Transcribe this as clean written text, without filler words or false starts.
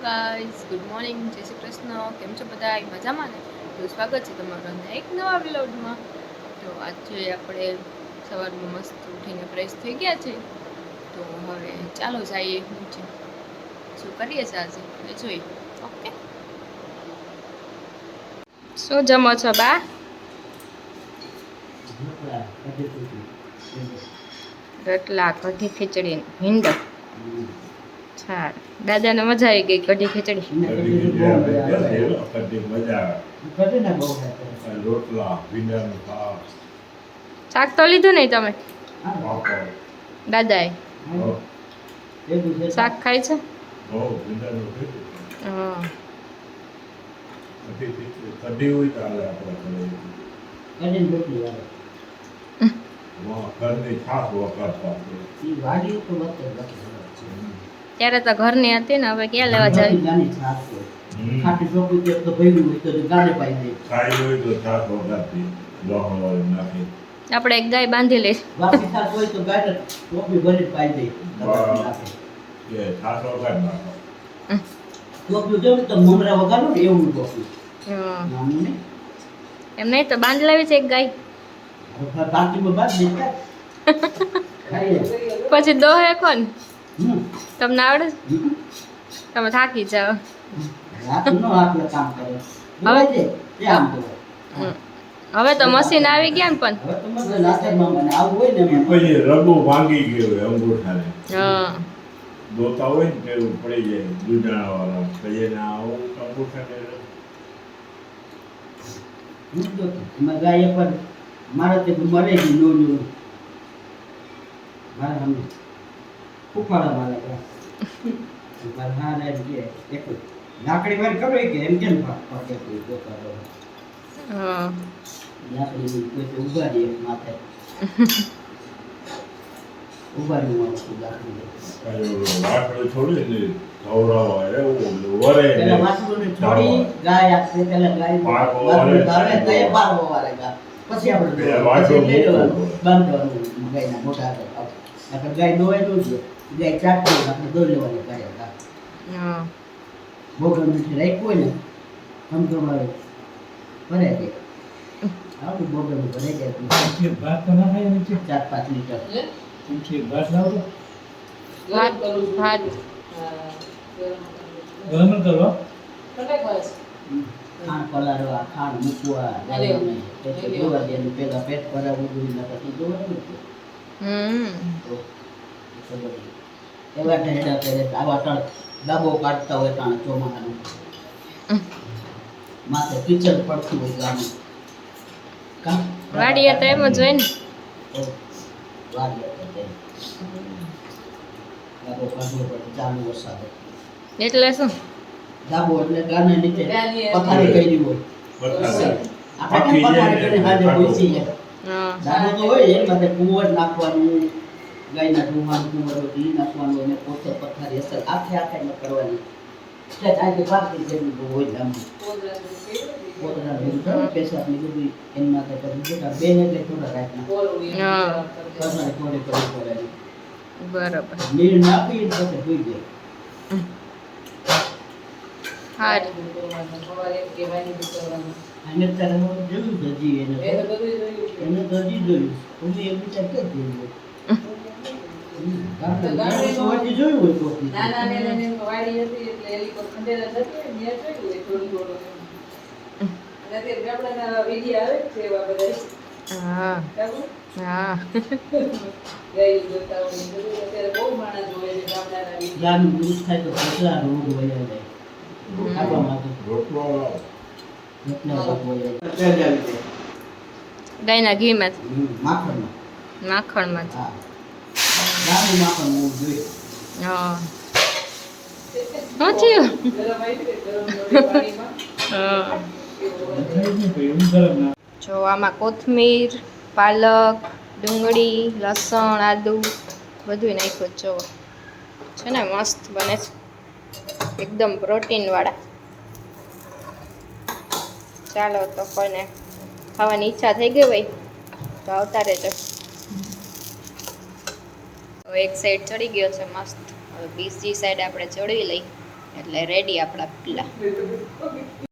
Guys, good morning, જય શ્રી કૃષ્ણ. કેમ છો બધા? મજામાં ને? તો સ્વાગત છે તમારું એક નવા વ્લોગમાં. તો આજે આપણે સવારમાં મસ્ત ઉઠીને ફ્રેશ થઈ ગયા છે. તો હવે ચાલો જઈએ નીચે. શું કરીએ છે આજે એ જોઈએ. ઓકે, શું જમો છો બા? રોટલા, કઢી, ખીચડી, ભીંડ. છાર દાદાને મજા આવી ગઈ કઢી ખીચડી. શાક તો લીધું નહીં તમે? દાદાએ શાક ખાય છે? હા. ત્યારે તો ઘરની હતી ને, હવે ક્યાં લેવા જાય? આપણે એક ગાય બાંધી લઈ. એમ નહીં તો બાંધ લાવી છે એક ગાય. પછી દોહે કોણ? તમને આવડે? તમે થાકી જાઓ. હવે તો મશીન આવી ગયા ને, પણ રગો ભાંગી ગયો અંગૂઠાને. હા, દોતા હોય ને તેવું પડી જાય દૂધાણા વાળા કહીએ ને આવું અંગૂઠાને ગાય પર મારે તે મરે જ નો મારે હમને ઉપાડા મારે મારે હા રે કે એક લાકડી વાર કરો કે એમ કેમ પાકે તો કરો. હા, લાકડી કોઈ ઉભા દે માથે ઉભા દે લાકડી વાટડું છોડી ને ધવરાવો એવું વરે પેલા વાટડું છોડી ગાય આપે પેલા ગાય વાટડું તારે તે પારવો વારે ગા પછી આપણે વાટડું બાંધવાનું ગાયના મોટા આપણે ગાય દોવાય તો ગાય ચાટવી આપણે દોઈ લેવાની કરે હા. બોગન મીઠી રાખ્યું હોય ને આમ તમારે ભરે દે આવું બોગન ભરે જાય ભાત તો ના ખાય નીચે 4-5 લીટર નીચે ભાત લાવો ભાત ગરમ કરો ખાંડ પલાળવા ખાંડ મૂકવા પછી દોવા દે પેલા પેટ ભરાવું જોઈએ ને પછી દોવા દે તો એવા ઢેડા કરે આવા ટળ ડાબો કાઢતા હોય તાણ ચોમાસાનું માથે કિચડ પડતું હોય ગામમાં કા વાડીએ તો એમ જ હોય ને. વાડીએ તો ડાબો કાઢવો પડે ચાલુ વરસાદે. એટલે શું? ડાબો એટલે ગાને નીચે પથારી કરી હોય આપણે કેમ પથારી કરીને હાજે બેસી જાય. હા, ડાબો તો હોય એમાં કુંવર નાખવાનું ગાયના ડુહાનું કુંવર ઘી નાખવાનું અને પોતે પથારી અસર આખે ન કરવાની આજે પાકી જેવી હોય લાંબી પોતરા ભેગું પેશાબની બધી એની માથે કરી દેતા બે એટલે થોડા રાખના હા, પથારી થોડી કરી પડે બરાબર. નીર નાખી પછી ધોઈ દે. હા, અને તારે જોયું હજી એને તો હજી જોયું પછી એ વિચાર કે જોયું જોયું હોય તો વાડી હતી એટલે એલી પર ખંડેરા જતી ને જોયું હોય થોડું અને તે ગામડાના વિડિયા આવે છે એવા બધા. હા, હા. ગાય જોતા હોય અત્યારે બહુ માણસ હોય છે ગામડાના વિડિયા. ગાયનું દૂધ ખાય તો કેટલા રોગ વયા જાય આપવામાં રોટલો કેટલા રોગ વયા જાય ગાયના ઘીમાં, માખણમાં માખણમાં. હા ગાયનું માખણ હોવું જોઈએ. હા, શું થયું? ગરમ આવી છે ગરમ રોટી પાણીમાં. હા. જો આમાં કોથમીર, પાલક, ડુંગળી, લસણ, આદુ બધું નાખ્યું. જો છે ને મસ્ત બને છે, એકદમ પ્રોટીન વાળા. ચાલો તો કોઈને ખાવાની ઈચ્છા થઈ ગઈ હોય તો આવતા રહેજો. એક સાઈડ ચડી ગયો છે મસ્ત, હવે બીજી સાઈડ આપણે ચડવી લઈ. એટલે રેડી આપણા પીલા.